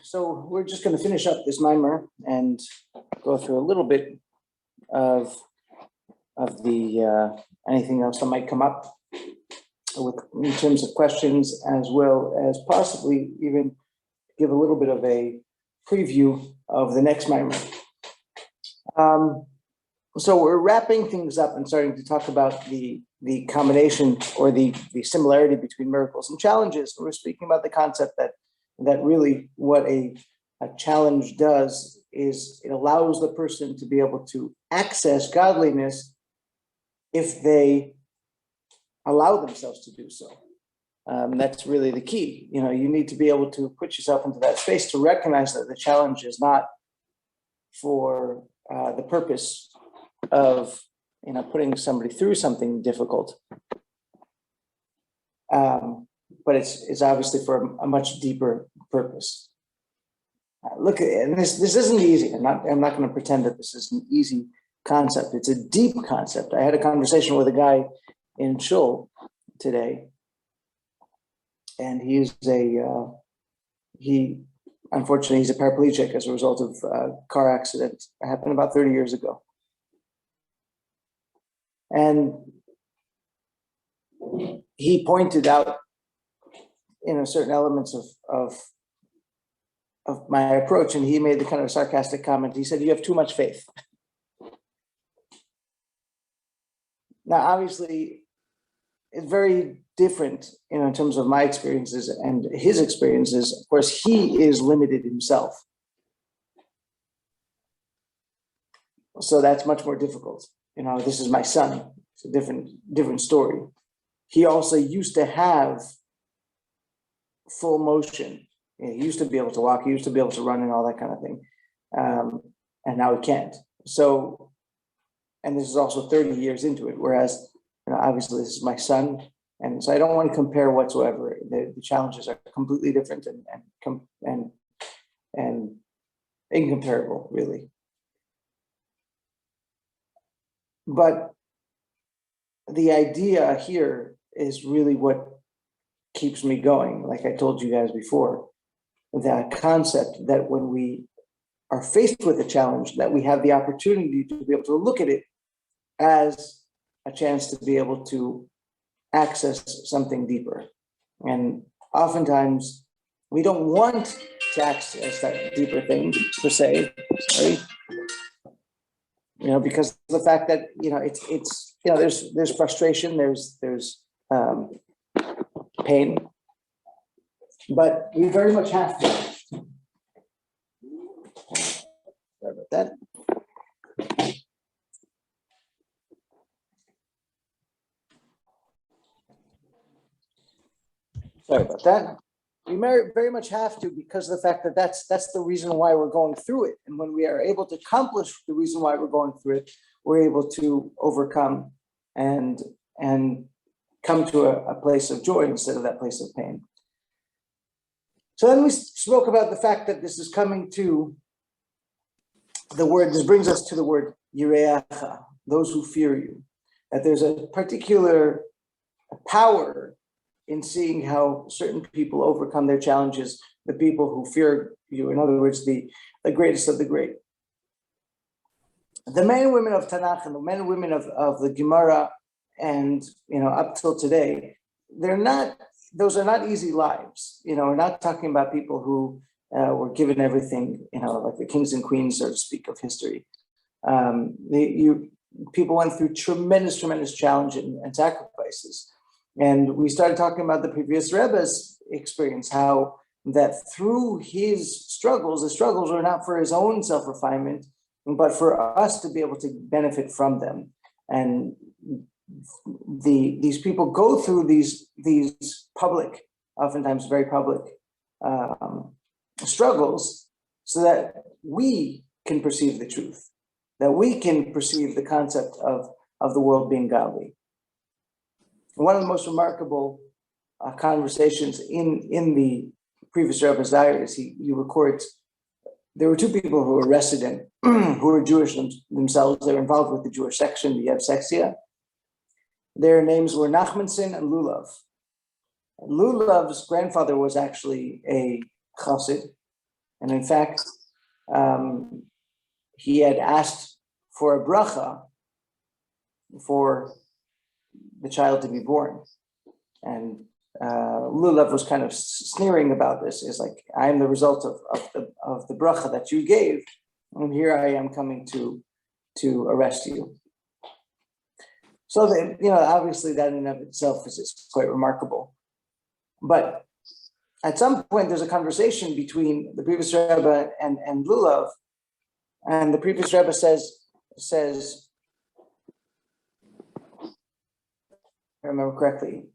So we're just going to finish up this mimer and go through a little bit of the anything else that might come up in terms of questions, as well as possibly even give a little bit of a preview of the next mimer. So we're wrapping things up and starting to talk about the combination or the similarity between miracles and challenges. We're speaking about the concept that really what a challenge does is it allows the person to be able to access godliness if they allow themselves to do so. That's really the key. You need to be able to put yourself into that space to recognize that the challenge is not for the purpose of putting somebody through something difficult, but it's obviously for a much deeper purpose. Look, and this isn't easy. I'm not going to pretend that this is an easy concept. It's a deep concept. I had a conversation with a guy in Shul today, and unfortunately he's a paraplegic as a result of a car accident that happened about 30 years ago. And he pointed out, certain elements of my approach, and he made the kind of sarcastic comment. He said, "You have too much faith." Now, obviously, it's very different, in terms of my experiences and his experiences. Of course, he is limited himself, so that's much more difficult. This is my son. It's a different story. He also used to have full motion. He used to be able to walk. He used to be able to run and all that kind of thing. And now he can't. So, and this is also 30 years into it. Whereas, obviously this is my son. And so I don't want to compare whatsoever. The challenges are completely different and incomparable, really. But the idea here is really what keeps me going. Like I told you guys before, that concept that when we are faced with a challenge, that we have the opportunity to be able to look at it as a chance to be able to access something deeper. And oftentimes we don't want to access that deeper thing per se, sorry. Because of the fact that it's there's frustration, there's pain, but we very much have to. Sorry about that. Sorry about that. We very much have to, because of the fact that that's the reason why we're going through it. And when we are able to accomplish the reason why we're going through it, we're able to overcome and come to a place of joy instead of that place of pain. So then we spoke about the fact that this is coming to the word, this brings us to the word yireacha, those who fear you. That there's a particular power in seeing how certain people overcome their challenges, the people who fear you, in other words, the greatest of the great. The men and women of Tanakh and the men and women of the Gemara and, up till today, those are not easy lives. We're not talking about people who were given everything, like the kings and queens, so to speak, of history. People went through tremendous challenge and sacrifices. And we started talking about the previous Rebbe's experience, how that through his struggles, the struggles were not for his own self-refinement, but for us to be able to benefit from them. And these people go through these public, oftentimes very public struggles, so that we can perceive the truth, that we can perceive the concept of the world being godly. One of the most remarkable conversations in the previous Rebbe's diaries, he records, there were two people who were arrested him, who were Jewish themselves. They were involved with the Jewish section, the Yevseksia. Their names were Nachmanson and Lulav. Lulav's grandfather was actually a chassid, and in fact, he had asked for a bracha for the child to be born, and Lulav was kind of sneering about this. It's like, I am the result of the bracha that you gave, and here I am coming to arrest you. So that, obviously that in and of itself is quite remarkable. But at some point, there's a conversation between the previous Rebbe and Lulav, and the previous Rebbe says, if I remember correctly,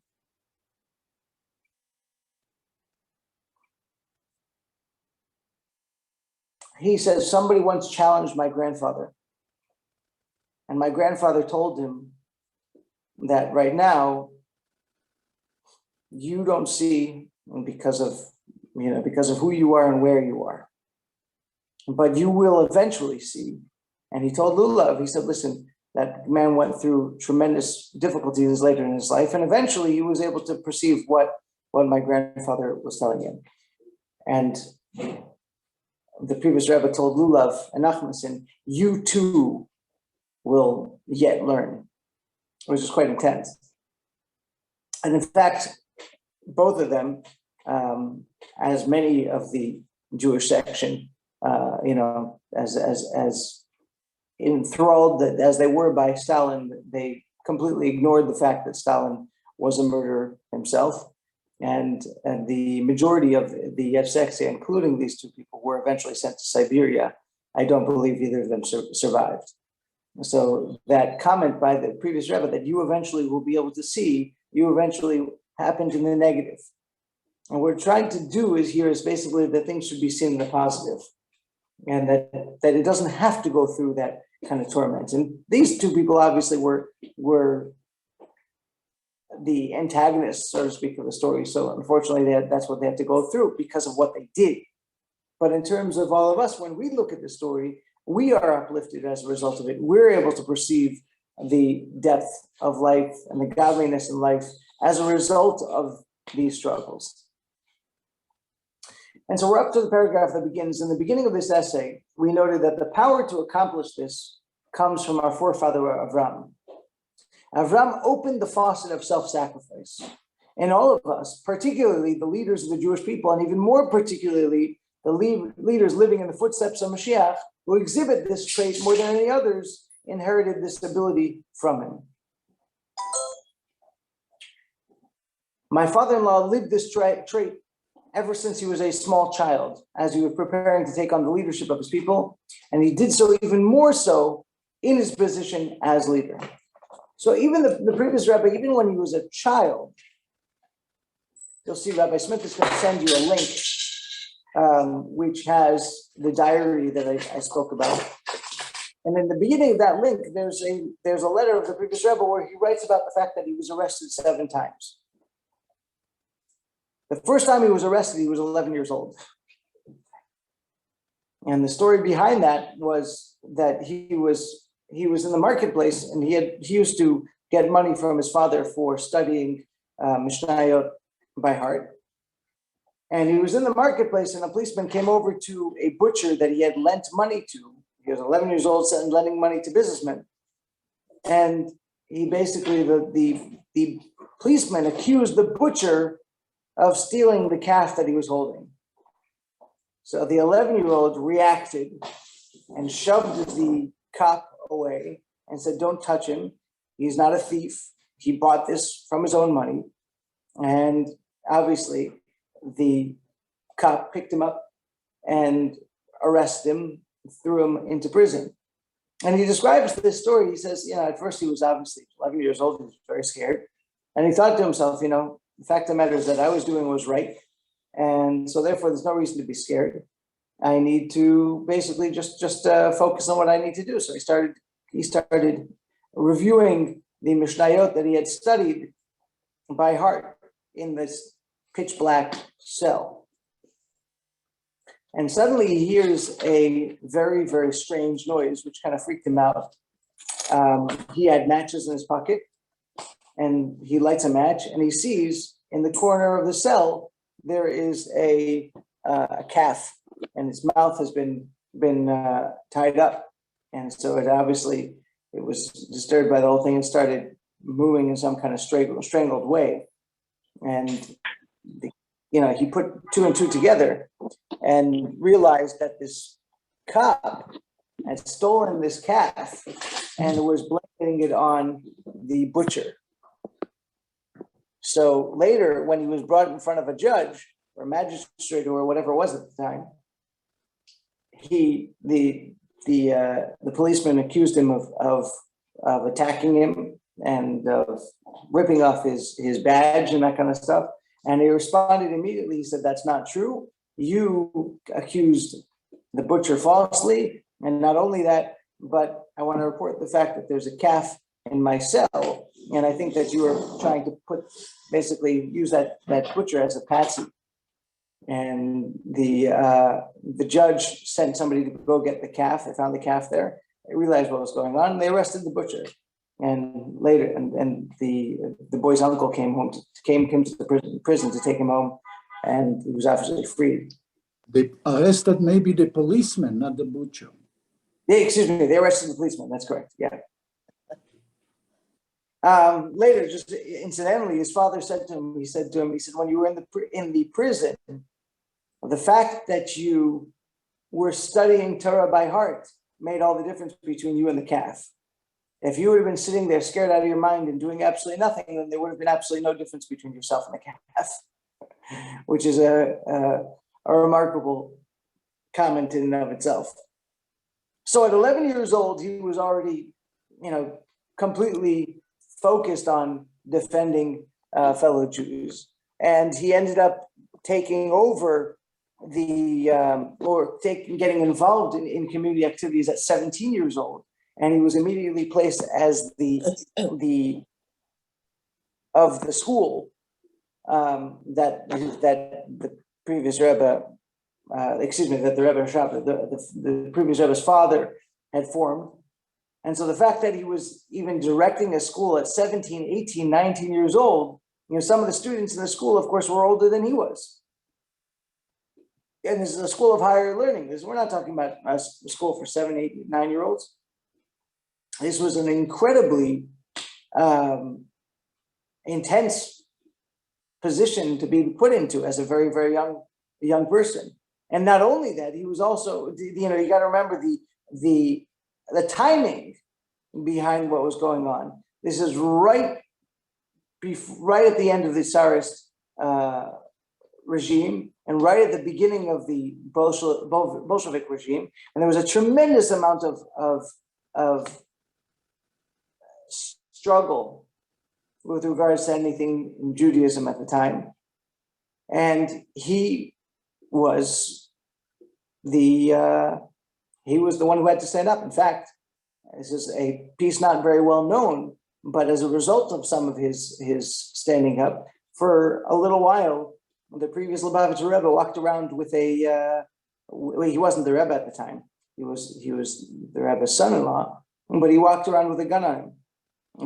he says, somebody once challenged my grandfather, and my grandfather told him that right now you don't see because of who you are and where you are, but you will eventually see. And he told Lulav, he said, listen, that man went through tremendous difficulties later in his life, and eventually he was able to perceive what my grandfather was telling him. And the previous Rebbe told Lulav and Nachmanson, you too will yet learn, which is quite intense. And in fact, both of them, as many of the Jewish section, as enthralled as they were by Stalin, they completely ignored the fact that Stalin was a murderer himself. And the majority of the Yevseksy, including these two people, were eventually sent to Siberia. I don't believe either of them survived. So that comment by the previous Rebbe that you eventually will be able to see, you eventually happened in the negative. And what we're trying to do is basically that things should be seen in the positive, and that it doesn't have to go through that kind of torment. And these two people obviously were the antagonists, so to speak, of the story. So unfortunately, that's what they had to go through because of what they did. But in terms of all of us, when we look at the story, we are uplifted as a result of it. We're able to perceive the depth of life and the godliness in life as a result of these struggles. And so we're up to the paragraph that begins. In the beginning of this essay, we noted that the power to accomplish this comes from our forefather Avram. Avram opened the faucet of self-sacrifice. And all of us, particularly the leaders of the Jewish people, and even more particularly the leaders living in the footsteps of Mashiach, who exhibit this trait more than any others, inherited this ability from him. My father-in-law lived this trait ever since he was a small child, as he was preparing to take on the leadership of his people, and he did so even more so in his position as leader. So even the previous Rebbe, even when he was a child, you'll see Rabbi Smith is going to send you a link, which has the diary that I spoke about. And in the beginning of that link, there's a letter of the previous Rebbe where he writes about the fact that he was arrested 7 times. The first time he was arrested, he was 11 years old. And the story behind that was that he was in the marketplace, and he used to get money from his father for studying Mishnayot by heart. And he was in the marketplace, and a policeman came over to a butcher that he had lent money to. He was 11 years old, lending money to businessmen. And he basically, the policeman accused the butcher of stealing the calf that he was holding. So the 11-year-old reacted and shoved the cop away and said, don't touch him. He's not a thief. He bought this from his own money. And obviously, the cop picked him up and arrested him, threw him into prison. And he describes this story. He says, at first he was obviously 11 years old. He was very scared. And he thought to himself, the fact of the matter is that I was doing what was right. And so therefore, there's no reason to be scared. I need to basically just focus on what I need to do. So he started reviewing the Mishnayot that he had studied by heart in this pitch black cell. And suddenly he hears a very, very strange noise, which kind of freaked him out. He had matches in his pocket, and he lights a match, and he sees in the corner of the cell, there is a a calf, and its mouth has been tied up, and so it was disturbed by the whole thing and started moving in some kind of strangled way, and he put two and two together and realized that this cop had stolen this calf and was blaming it on the butcher. So later, when he was brought in front of a judge or magistrate or whatever it was at the time, the policeman accused him of attacking him and of ripping off his badge and that kind of stuff. And he responded immediately. He said, "That's not true. You accused the butcher falsely. And not only that, but I want to report the fact that there's a calf in my cell. And I think that you are trying to basically use that butcher as a patsy." And the judge sent somebody to go get the calf. They found the calf there. They realized what was going on, and they arrested the butcher. And later, and the boy's uncle came to the prison to take him home, and he was obviously freed. They arrested maybe the policeman, not the butcher. They arrested the policeman. That's correct. Yeah. Later, just incidentally, his father said to him, he said, when you were in the prison, the fact that you were studying Torah by heart made all the difference between you and the calf. If you would have been sitting there scared out of your mind and doing absolutely nothing, then there would have been absolutely no difference between yourself and the calf, which is a remarkable comment in and of itself. So at 11 years old, he was already, completely focused on defending fellow Jews. And he ended up taking over getting involved in community activities at 17 years old. And he was immediately placed as the of the school that the previous Rebbe, that the Rebbe Shabbat, the previous Rebbe's father had formed. And so the fact that he was even directing a school at 17, 18, 19 years old, some of the students in the school, of course, were older than he was. And this is a school of higher learning. We're not talking about a school for 7, 8, 9-year-olds. This was an incredibly intense position to be put into as a very, very young person. And not only that, he was also, you got to remember the timing behind what was going on. This is right at the end of the Tsarist regime and right at the beginning of the Bolshevik regime. And there was a tremendous amount of struggle with regards to anything in Judaism at the time. And he was the one who had to stand up. In fact, this is a piece not very well known, but as a result of some of his standing up, for a little while, the previous Lubavitcher Rebbe walked around with he wasn't the Rebbe at the time. He was the Rebbe's son-in-law, but he walked around with a gun on him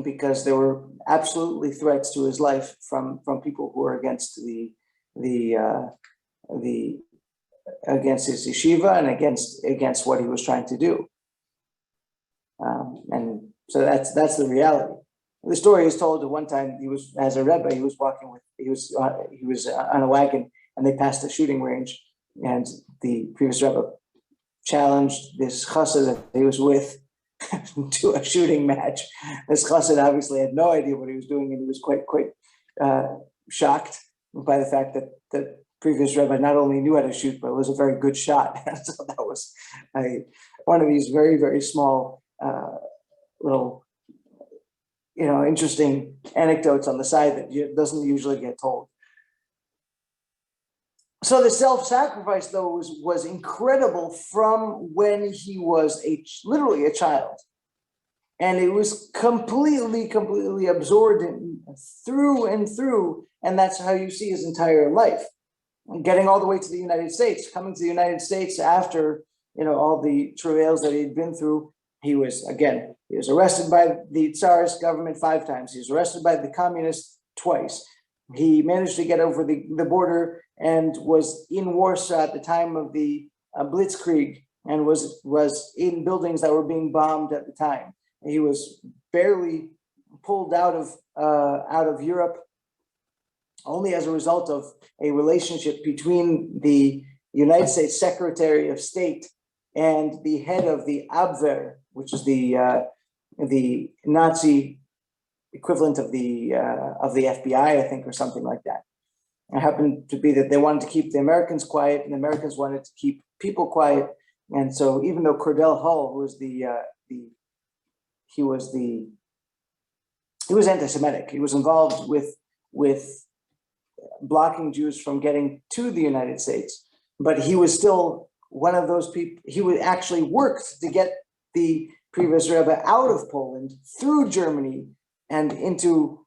because there were absolutely threats to his life from people who were against against his yeshiva and against what he was trying to do. And so that's the reality. The story is told that one time as a Rebbe, he was on a wagon and they passed a shooting range, and the previous Rebbe challenged this chassid that he was with to a shooting match. This chassid obviously had no idea what he was doing, and he was quite shocked by the fact that the previous Rebbe not only knew how to shoot, but was a very good shot. So that was one of these very, very small little, interesting anecdotes on the side that doesn't usually get told. So the self-sacrifice, though, was incredible from when he was literally a child. And it was completely absorbed through and through. And that's how you see his entire life. Getting all the way to the United States, coming to the United States after, all the travails that he'd been through. He was arrested by the Tsarist government 5 times. He was arrested by the communists twice. He managed to get over the border and was in Warsaw at the time of the Blitzkrieg, and was in buildings that were being bombed at the time. He was barely pulled out of Europe only as a result of a relationship between the United States Secretary of State and the head of the Abwehr, which is the Nazi equivalent of the FBI, I think, or something like that. It happened to be that they wanted to keep the Americans quiet, and the Americans wanted to keep people quiet. And so, even though Cordell Hull was he was anti-Semitic. He was involved with blocking Jews from getting to the United States, but he was still one of those people. He would actually worked to get the previous Rebbe out of Poland through Germany and into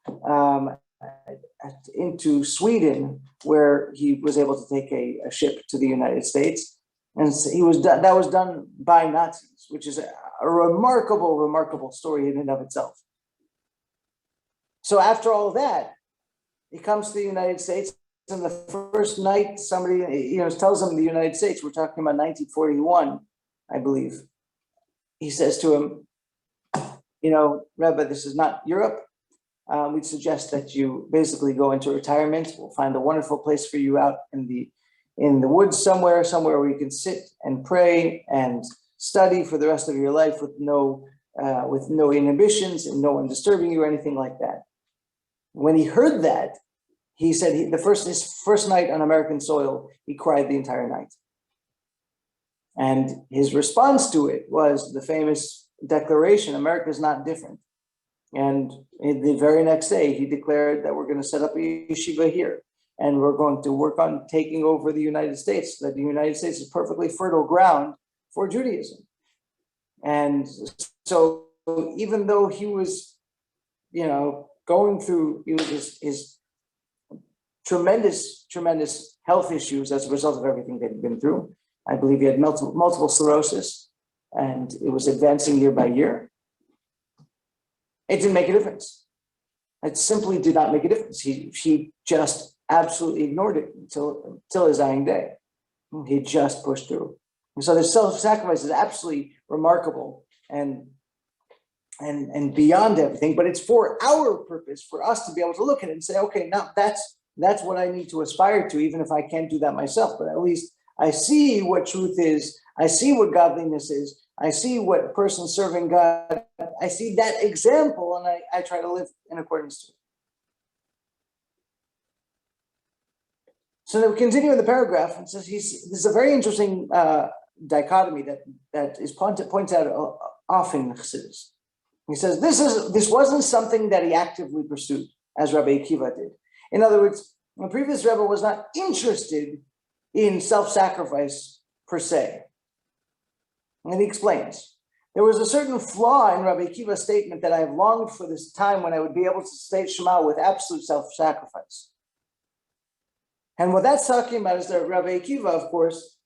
Sweden, where he was able to take a ship to the United States, and that was done by Nazis, which is a remarkable story in and of itself. So after all of that, he comes to the United States, and the first night somebody tells him the United States, we're talking about 1941, I believe. He says to him, Rebbe, this is not Europe. We'd suggest that you basically go into retirement. We'll find a wonderful place for you out in the woods somewhere where you can sit and pray and study for the rest of your life with no inhibitions and no one disturbing you or anything like that. When he heard that, he said his first night on American soil, he cried the entire night. And his response to it was the famous declaration, America is not different. And the very next day, he declared that we're going to set up a yeshiva here, and we're going to work on taking over the United States, that the United States is perfectly fertile ground for Judaism. And so even though he was, going through his tremendous health issues as a result of everything that he'd been through, I believe he had multiple sclerosis, and it was advancing year by year. It didn't make a difference. It simply did not make a difference. He just absolutely ignored it until his dying day. He just pushed through. And so the self-sacrifice is absolutely remarkable and beyond everything, but it's for our purpose, for us to be able to look at it and say, okay, now that's what I need to aspire to, even if I can't do that myself, but at least I see what truth is. I see what godliness is. I see what a person serving God, I see that example, and I try to live in accordance to it. So then we continue in the paragraph, and says this is a very interesting dichotomy that is points out often in Chassidus. He says this wasn't something that he actively pursued, as Rabbi Akiva did. In other words, the previous Rebbe was not interested in self-sacrifice per se. And he explains, there was a certain flaw in Rabbi Akiva's statement that I have longed for this time when I would be able to state Shema with absolute self-sacrifice. And what that's talking about is that Rabbi Akiva, of course,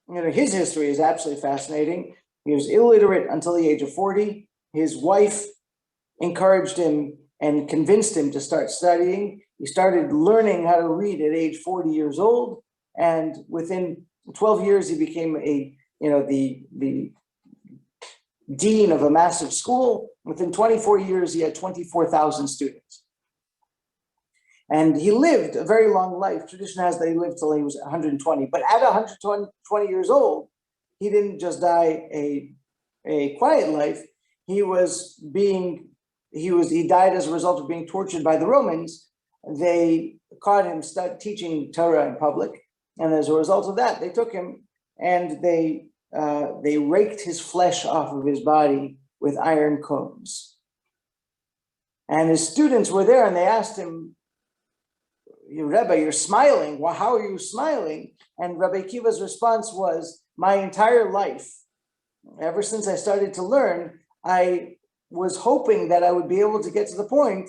his history is absolutely fascinating. He was illiterate until the age of 40. His wife encouraged him and convinced him to start studying. He started learning how to read at age 40 years old. And within 12 years, he became the dean of a massive school. Within 24 years, he had 24,000 students. And he lived a very long life. Tradition has that he lived till he was 120. But at 120 years old, he didn't just die a quiet life. He died as a result of being tortured by the Romans. They caught him teaching Torah in public. And as a result of that, they took him and they raked his flesh off of his body with iron combs. And his students were there and they asked him, Rebbe, you're smiling. Well, how are you smiling? And Rabbi Akiva's response was, my entire life, ever since I started to learn, I was hoping that I would be able to get to the point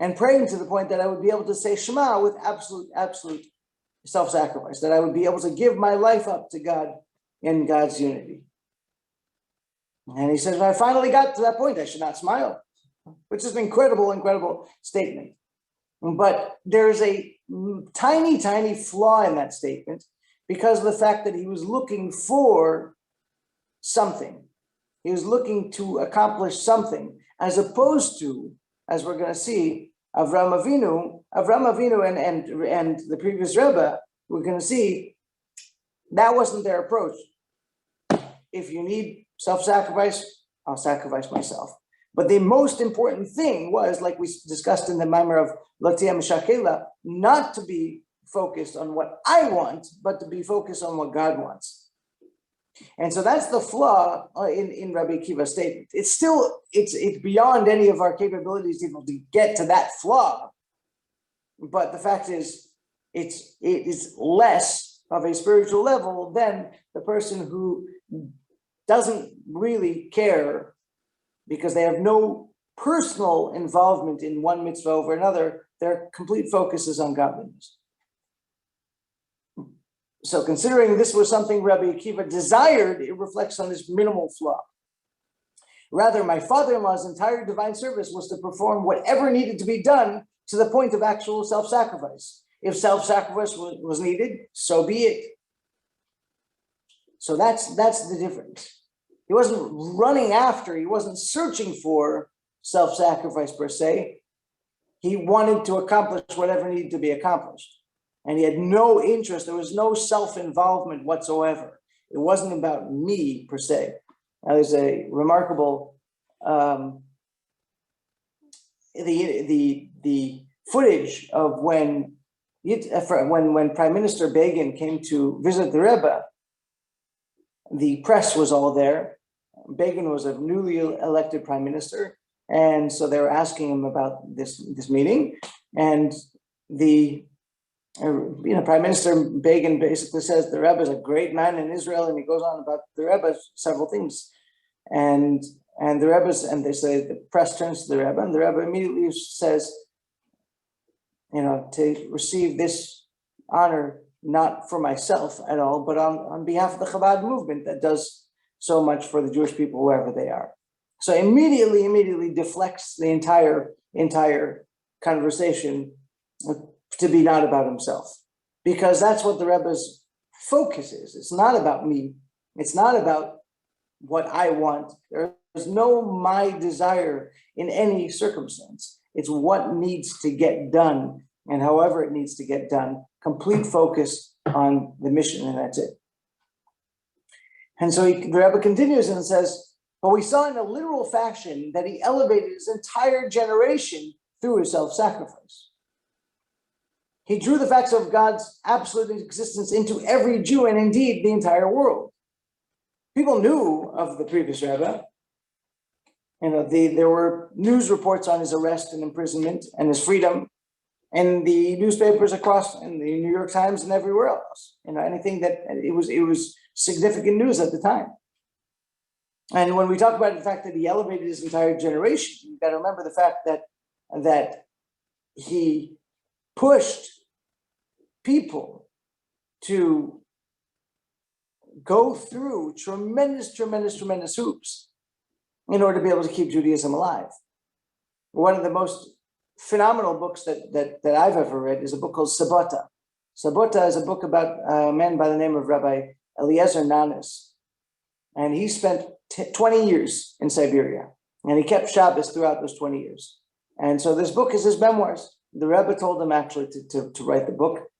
and praying to the point that I would be able to say Shema with absolute self-sacrifice, that I would be able to give my life up to God in God's unity. And he says, when I finally got to that point, I should not smile, which is an incredible statement. But there's a tiny, tiny flaw in that statement because of the fact that he was looking for something. He was looking to accomplish something, as opposed to, as we're going to see, Avraham Avinu and the previous Rebbe, we're going to see, that wasn't their approach. If you need self-sacrifice, I'll sacrifice myself. But the most important thing was, like we discussed in the Maimer of Latia Mishakela, not to be focused on what I want, but to be focused on what God wants. And so that's the flaw in Rabbi Akiva's statement. It's beyond any of our capabilities even to get to that flaw. But the fact is, it is less of a spiritual level than the person who doesn't really care because they have no personal involvement in one mitzvah over another. Their complete focus is on godliness. So considering this was something Rabbi Akiva desired, it reflects on this minimal flaw. Rather, my father-in-law's entire divine service was to perform whatever needed to be done to the point of actual self-sacrifice. If self-sacrifice was needed, so be it. So that's the difference. He wasn't running after, he wasn't searching for self-sacrifice per se. He wanted to accomplish whatever needed to be accomplished. And he had no interest, there was no self-involvement whatsoever. It wasn't about me per se. Now, there's a remarkable, the footage of when Prime Minister Begin came to visit the Rebbe. The press was all there. Begin was a newly elected prime minister, and so they were asking him about this meeting. And the Prime Minister Begin basically says the Rebbe is a great man in Israel, and he goes on about the Rebbe several things. And the Rebbe's, and they say the press turns to the Rebbe, and the Rebbe immediately says, to receive this honor, not for myself at all, but on behalf of the Chabad movement that does so much for the Jewish people, wherever they are. So immediately deflects the entire conversation to be not about himself, because that's what the Rebbe's focus is. It's not about me. It's not about what I want. There's no my desire in any circumstance. It's what needs to get done, and however it needs to get done, complete focus on the mission, and that's it. And so the Rebbe continues and says, but we saw in a literal fashion that he elevated his entire generation through his self-sacrifice. He drew the facts of God's absolute existence into every Jew, and indeed the entire world. People knew of the previous Rebbe. There were news reports on his arrest and imprisonment and his freedom, and the newspapers across, and the New York Times and everywhere else. Anything that it was significant news at the time. And when we talk about the fact that he elevated his entire generation, you've got to remember the fact that he pushed people to go through tremendous hoops in order to be able to keep Judaism alive. One of the most phenomenal books that I've ever read is a book called Sabota. Sabota is a book about a man by the name of Rabbi Eliezer Nanis. And he spent 20 years in Siberia, and he kept Shabbos throughout those 20 years. And so this book is his memoirs. The Rebbe told him actually to write the book.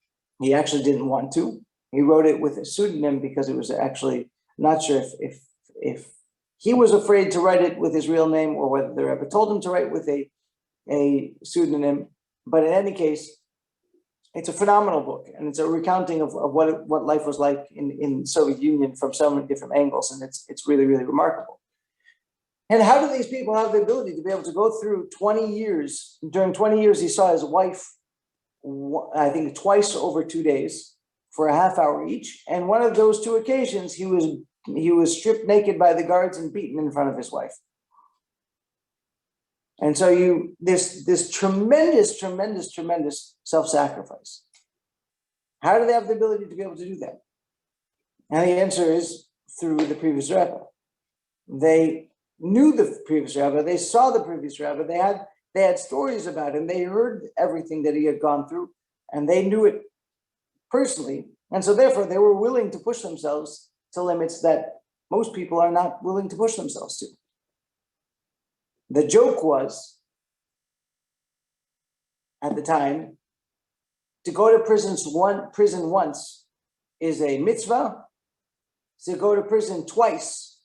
He actually didn't want to. He wrote it with a pseudonym because it was actually not sure if he was afraid to write it with his real name or whether the Rebbe told him to write with a pseudonym. But in any case, it's a phenomenal book, and it's a recounting of what life was like in Soviet Union from so many different angles, and it's really remarkable. And how do these people have the ability to be able to go through 20 years? During 20 years, he saw his wife, I think, twice over 2 days for a half hour each. And one of those two occasions, he was stripped naked by the guards and beaten in front of his wife. And so this tremendous self-sacrifice. How do they have the ability to be able to do that? And the answer is through the previous Rebbe. They knew the previous Rebbe, they saw the previous Rebbe, they had they had stories about him. They heard everything that he had gone through, and they knew it personally. And so therefore they were willing to push themselves to limits that most people are not willing to push themselves to. The joke was, at the time, to go to prison once is a mitzvah. To go to prison twice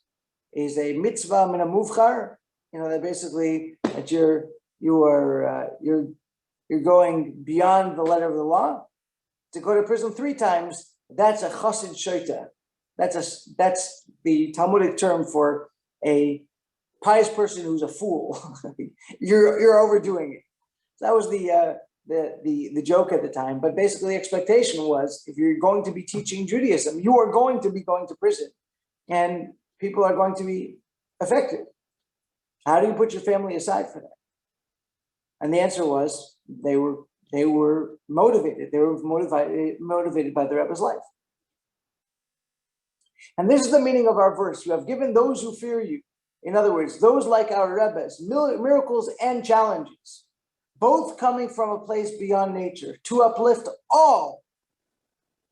is a mitzvah min hamuvchar. You know, that basically that you're going beyond the letter of the law. To go to prison 3 times, that's a chassid shoita. That's the Talmudic term for a pious person who's a fool. you're overdoing it. So that was the joke at the time. But basically, the expectation was, if you're going to be teaching Judaism, you are going to be going to prison, and people are going to be affected. How do you put your family aside for that? And the answer was they were motivated. They were motivated by the Rebbe's life. And this is the meaning of our verse. You have given those who fear you, in other words, those like our Rebbe's, miracles and challenges, both coming from a place beyond nature, to uplift all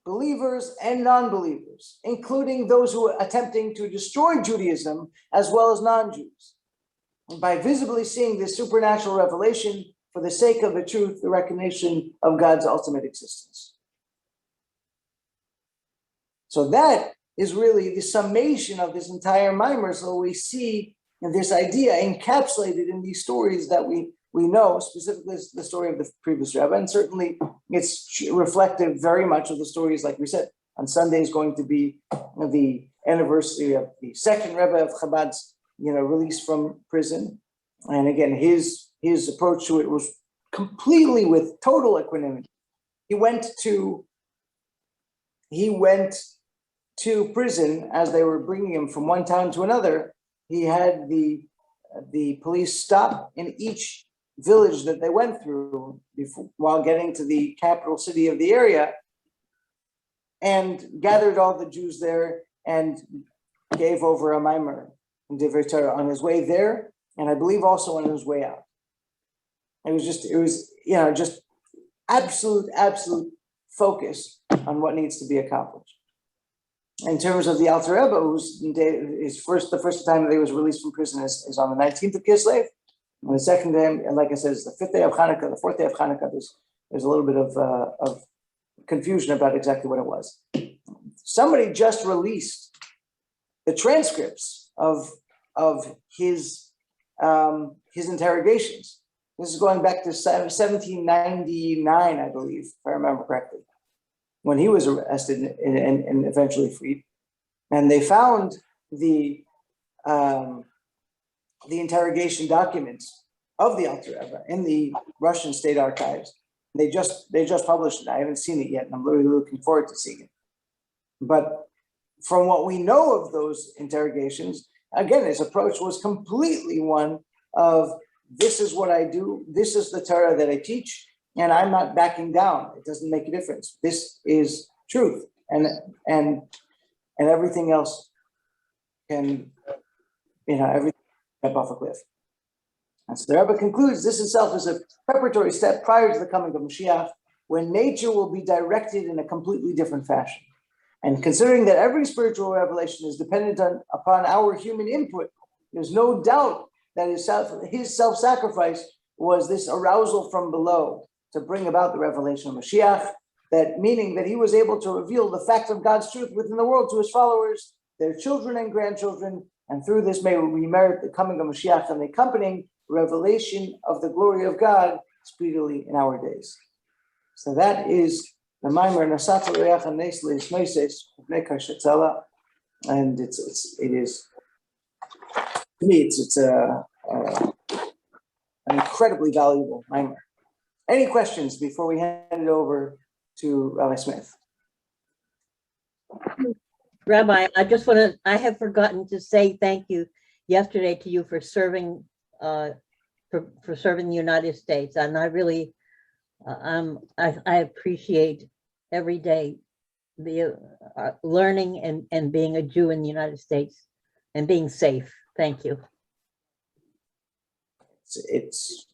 believers and non-believers, including those who are attempting to destroy Judaism as well as non-Jews. And by visibly seeing this supernatural revelation for the sake of the truth, the recognition of God's ultimate existence. So that is really the summation of this entire mimer. So we see this idea encapsulated in these stories that we know, specifically the story of the previous Rebbe, and certainly it's reflective very much of the stories, like we said. On Sunday is going to be the anniversary of the second Rebbe of Chabad's, release from prison. And again, his approach to it was completely with total equanimity. He went to prison as they were bringing him from one town to another. He had the police stop in each village that they went through while getting to the capital city of the area, and gathered all the Jews there and gave over a mimer in Divrei Torah on his way there, and I believe also on his way out. It was just absolute focus on what needs to be accomplished. In terms of the Alter Rebbe, the first time that he was released from prison is on the 19th of Kislev. And the second day, and like I said, is the 5th day of Hanukkah. The 4th day of Hanukkah, there's a little bit of confusion about exactly what it was. Somebody just released the transcripts of his interrogations. This is going back to 1799, I believe, if I remember correctly, when he was arrested and eventually freed. And they found the interrogation documents of the Alter Rebbe in the Russian state archives. They just published it. I haven't seen it yet, and I'm really looking forward to seeing it. But from what we know of those interrogations, again, his approach was completely one of, this is what I do, this is the Torah that I teach, and I'm not backing down. It doesn't make a difference. This is truth, and everything else can, everything up off a cliff. And so the Rebbe concludes, this itself is a preparatory step prior to the coming of Mashiach, when nature will be directed in a completely different fashion. And considering that every spiritual revelation is dependent upon our human input, there's no doubt that his self-sacrifice was this arousal from below to bring about the revelation of Mashiach, that meaning that he was able to reveal the fact of God's truth within the world to his followers, their children and grandchildren, and through this may we merit the coming of Mashiach and the accompanying revelation of the glory of God speedily in our days. So that is the Maimer Nasat Reach and Nesles Noises Nekashetzala, and it is, to me, it's an incredibly valuable Maimer. Any questions before we hand it over to Rabbi Smith? Rabbi, I have forgotten to say thank you yesterday to you for serving for serving the United States. And I really, I appreciate every day the learning and being a Jew in the United States and being safe. Thank you. It's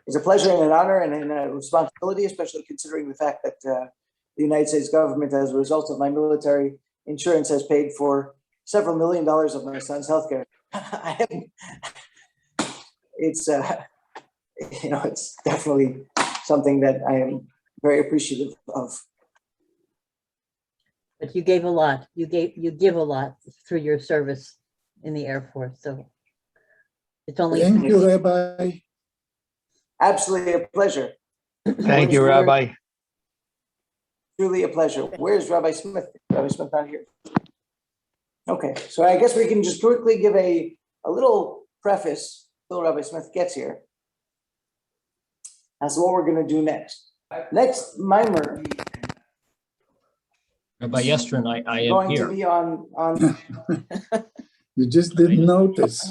It's a pleasure and an honor and a responsibility, especially considering the fact that the United States government, as a result of my military insurance, has paid for several $1 million of my son's healthcare. It's it's definitely something that I am very appreciative of. But you gave a lot. You give a lot through your service in the Air Force. So it's only Thank you, Rabbi. Absolutely a pleasure. Thank you, Rabbi. Truly a pleasure. Where's Rabbi Smith? Rabbi Smith not here. Okay, so I guess we can just quickly give a little preface till Rabbi Smith gets here as to what we're going to do next. Next mimer Rabbi Yestrin, I am going to here. be on You just didn't notice.